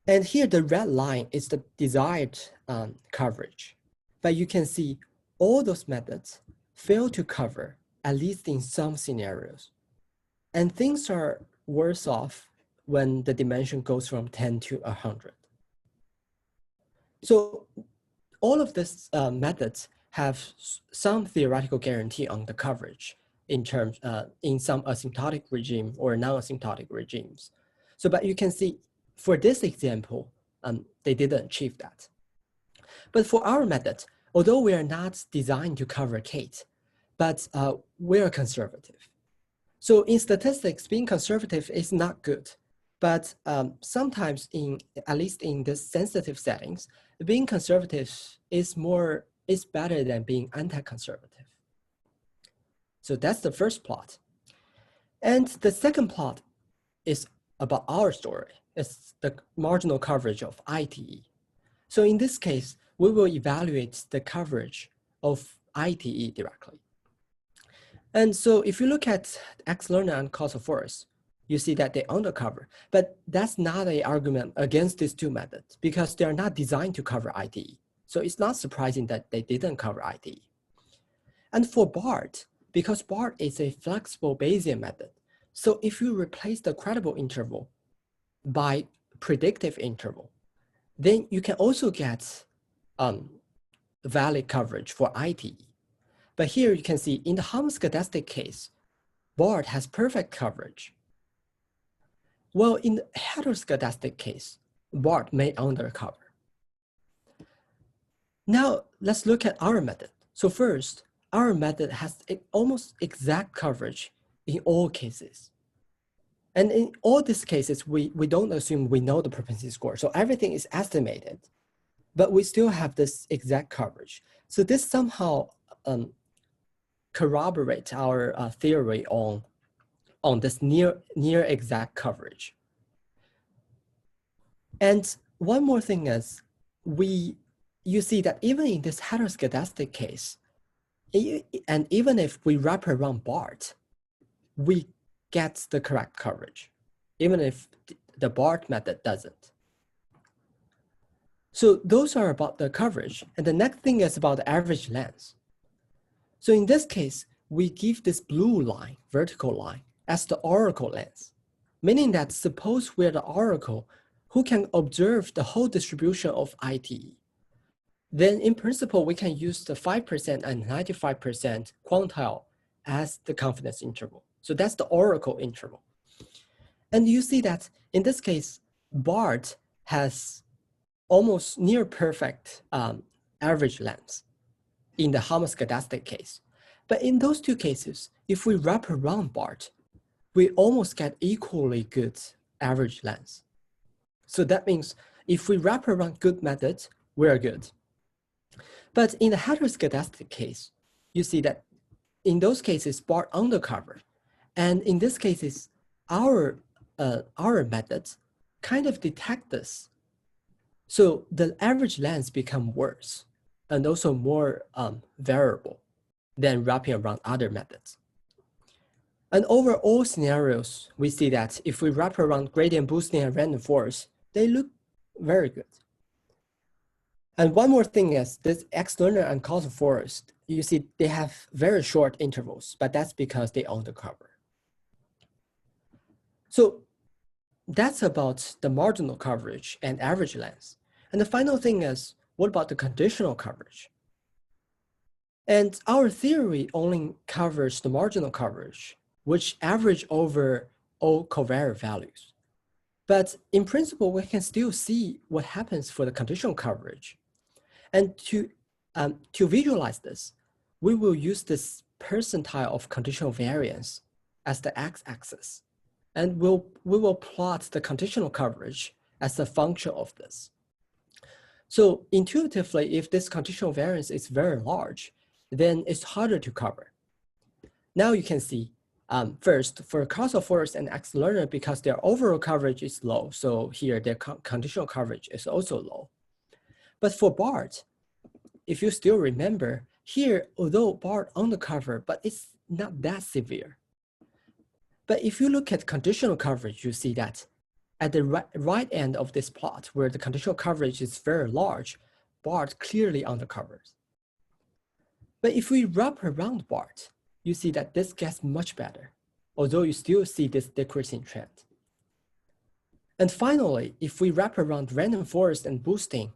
And here, the red line is the desired coverage. But you can see all those methods fail to cover, at least in some scenarios. And things are worse off when the dimension goes from 10 to 100. So all of these methods have some theoretical guarantee on the coverage in terms in some asymptotic regime or non-asymptotic regimes. So, but you can see for this example, they didn't achieve that. But for our method, although we are not designed to cover Kate, but we are conservative. So in statistics, being conservative is not good. But sometimes, at least in the sensitive settings, being conservative is better than being anti-conservative. So that's the first plot. And the second plot is about our story. It's the marginal coverage of ITE. So in this case, we will evaluate the coverage of ITE directly. And so if you look at XLearner and Causal Forest, you see that they undercover, but that's not an argument against these 2 methods because they're not designed to cover ITE. So it's not surprising that they didn't cover ITE. And for BART, because BART is a flexible Bayesian method, so if you replace the credible interval by predictive interval, then you can also get valid coverage for ITE. But here you can see in the homoscedastic case, BART has perfect coverage. Well, in the heteroscedastic case, BART may undercover. Now, let's look at our method. So first, our method has almost exact coverage in all cases. And in all these cases, we don't assume we know the propensity score. So everything is estimated, but we still have this exact coverage. So this somehow corroborates our theory on this near exact coverage. And one more thing is, you see that even in this heteroscedastic case, and even if we wrap around BART, we get the correct coverage, even if the BART method doesn't. So those are about the coverage. And the next thing is about the average length. So in this case, we give this blue line, vertical line, as the oracle length, meaning that suppose we're the oracle who can observe the whole distribution of ITE. Then in principle, we can use the 5% and 95% quantile as the confidence interval. So that's the oracle interval. And you see that in this case, BART has almost near perfect average length in the homoscedastic case. But in those 2 cases, if we wrap around BART, we almost get equally good average length. So that means if we wrap around good methods, we're good. But in the heteroscedastic case, you see that in those cases, BART undercover. And in this cases, our methods kind of detect this. So the average length become worse and also more variable than wrapping around other methods. And over all scenarios, we see that if we wrap around gradient boosting and random forest, they look very good. And one more thing is this external and causal forest, you see they have very short intervals, but that's because they own the cover. So that's about the marginal coverage and average length. And the final thing is, what about the conditional coverage? And our theory only covers the marginal coverage, which average over all covariate values. But in principle, we can still see what happens for the conditional coverage. And to visualize this, we will use this percentile of conditional variance as the x-axis. And we will plot the conditional coverage as a function of this. So intuitively, if this conditional variance is very large, then it's harder to cover. Now you can see, first, for causal forest and x-learner, because their overall coverage is low, so here their conditional coverage is also low. But for BART, if you still remember, here, although BART on the cover, but it's not that severe. But if you look at conditional coverage, you see that at the right end of this plot, where the conditional coverage is very large, BART clearly undercovers. But if we wrap around BART, you see that this gets much better, although you still see this decreasing trend. And finally, if we wrap around random forest and boosting,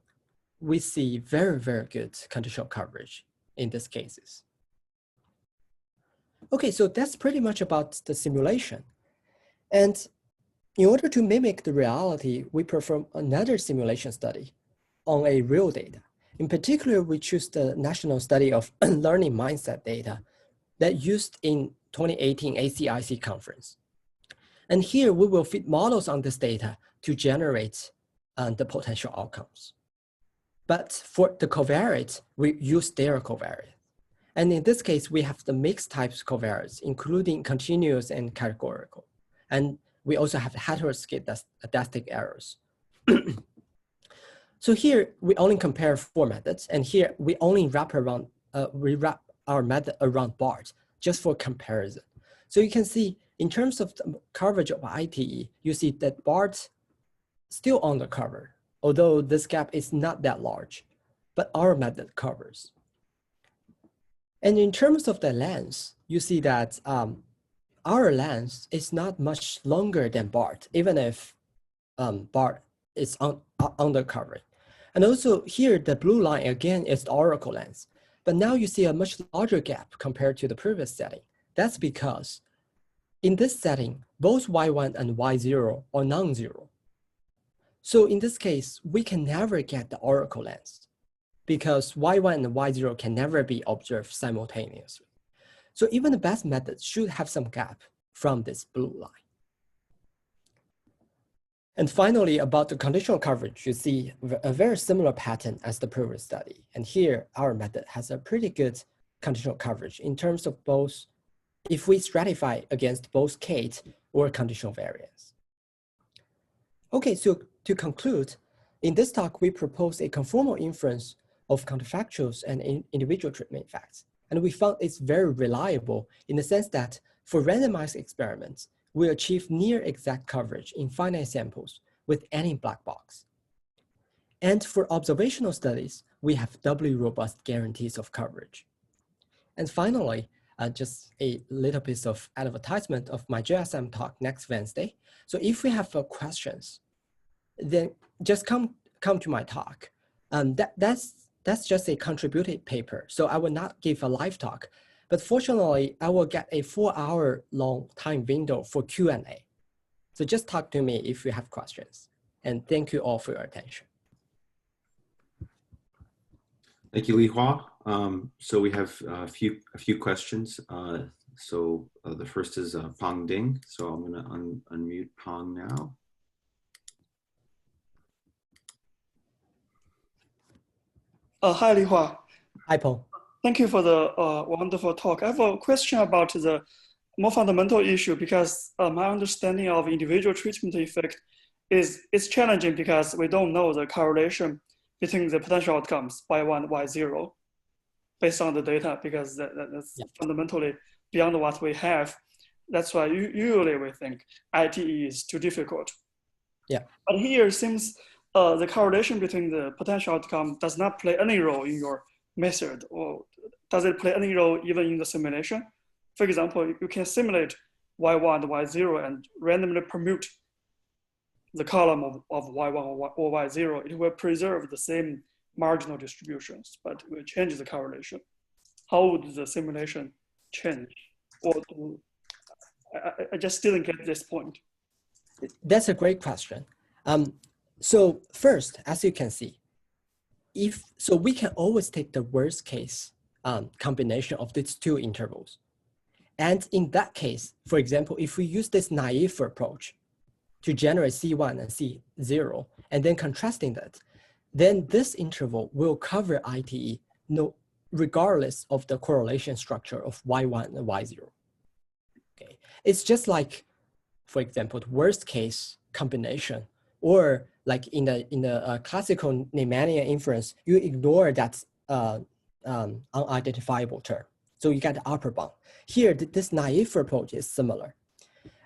we see very, very good conditional coverage in these cases. Okay, so that's pretty much about the simulation. And in order to mimic the reality, we perform another simulation study on a real data. In particular, we choose the national study of learning mindset data that used in 2018 ACIC conference. And here we will fit models on this data to generate the potential outcomes. But for the covariate, we use their covariate. And in this case, we have the mixed types covariates, including continuous and categorical. And we also have heteroscedastic errors. So here, we only compare 4 methods. And here, we only wrap our method around BART just for comparison. So you can see, in terms of the coverage of ITE, you see that BART still undercover, although this gap is not that large, but our method covers. And in terms of the length, you see that our length is not much longer than BART, even if BART is undercovering. And also here, the blue line again is the oracle length. But now you see a much larger gap compared to the previous setting. That's because in this setting, both Y1 and Y0 are non-zero. So in this case, we can never get the oracle length because Y1 and Y0 can never be observed simultaneously. So even the best method should have some gap from this blue line. And finally, about the conditional coverage, you see a very similar pattern as the previous study. And here, our method has a pretty good conditional coverage in terms of both, if we stratify against both Kate or conditional variance. Okay, so to conclude, in this talk, we propose a conformal inference of counterfactuals and individual treatment effects. And we found it's very reliable in the sense that for randomized experiments, we achieve near exact coverage in finite samples with any black box. And for observational studies, we have doubly robust guarantees of coverage. And finally, just a little piece of advertisement of my JSM talk next Wednesday. So if we have questions, then just come to my talk. That's just a contributed paper. So I will not give a live talk, but fortunately I will get a 4-hour long time window for Q&A. So just talk to me if you have questions. And thank you all for your attention. Thank you, Lihua. So we have a few questions. The first is Pang Ding. So I'm going to unmute Pang now. Hi, Lihua. Hi, Paul. Thank you for the wonderful talk. I have a question about the more fundamental issue because my understanding of individual treatment effect is challenging because we don't know the correlation between the potential outcomes Y1, Y0 based on the data because that's fundamentally beyond what we have. That's why usually we think ITE is too difficult. Yeah. But here, since the correlation between the potential outcome does not play any role in your method, or does it play any role even in the simulation? For example, you can simulate Y1 and Y0 and randomly permute the column of Y1 or Y0. It will preserve the same marginal distributions, but it will change the correlation. How would the simulation change? Or I just didn't get this point. That's a great question. So first, as you can see, so we can always take the worst case combination of these two intervals. And in that case, for example, if we use this naive approach to generate C1 and C0, and then contrasting that, then this interval will cover ITE regardless of the correlation structure of Y1 and Y0. Okay, it's just like, for example, the worst case combination, or like in the classical Neymanian inference, you ignore that unidentifiable term. So you get the upper bound. Here, this naive approach is similar.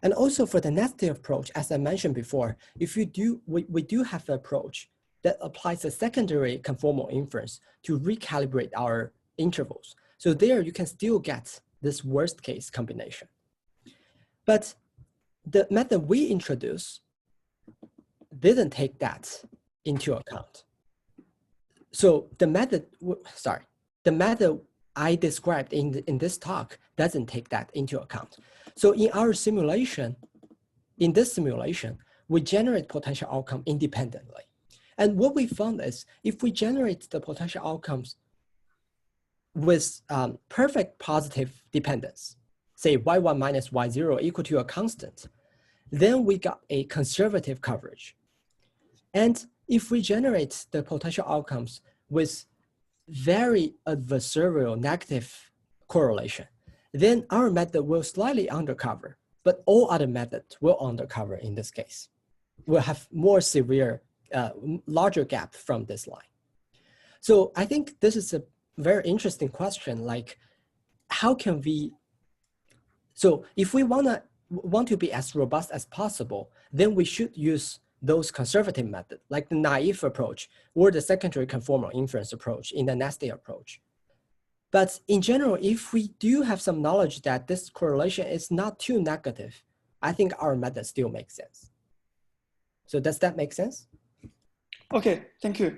And also for the nested approach, as I mentioned before, if we do have an approach that applies a secondary conformal inference to recalibrate our intervals. So there you can still get this worst case combination. But the method we introduced didn't take that into account. So the method I described in this talk doesn't take that into account. So in our simulation, in this simulation, we generate potential outcome independently. And what we found is if we generate the potential outcomes with perfect positive dependence, say Y1 minus Y0 equal to a constant, then we got a conservative coverage. And if we generate the potential outcomes with very adversarial negative correlation, then our method will slightly undercover, but all other methods will undercover in this case. We'll have more severe, larger gap from this line. So I think this is a very interesting question, like how can we, so if we want to be as robust as possible, then we should use those conservative methods, like the naive approach or the secondary conformal inference approach in the nested approach. But in general, if we do have some knowledge that this correlation is not too negative, I think our method still makes sense. So does that make sense? Okay, thank you.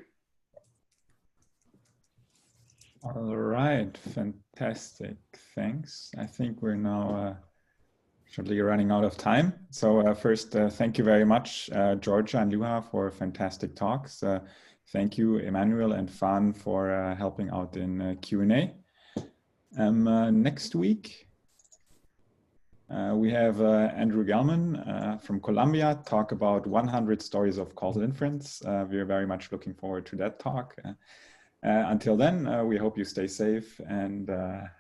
All right, fantastic, thanks. I think we're now shortly running out of time. So first, thank you very much, Georgia and Lihua, for fantastic talks. Thank you, Emmanuel and Fan, for helping out in Q&A. Next week, we have Andrew Gelman from Columbia talk about 100 stories of causal inference. We're very much looking forward to that talk. Until then, we hope you stay safe and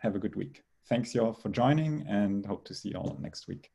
have a good week. Thanks you all for joining and hope to see you all next week.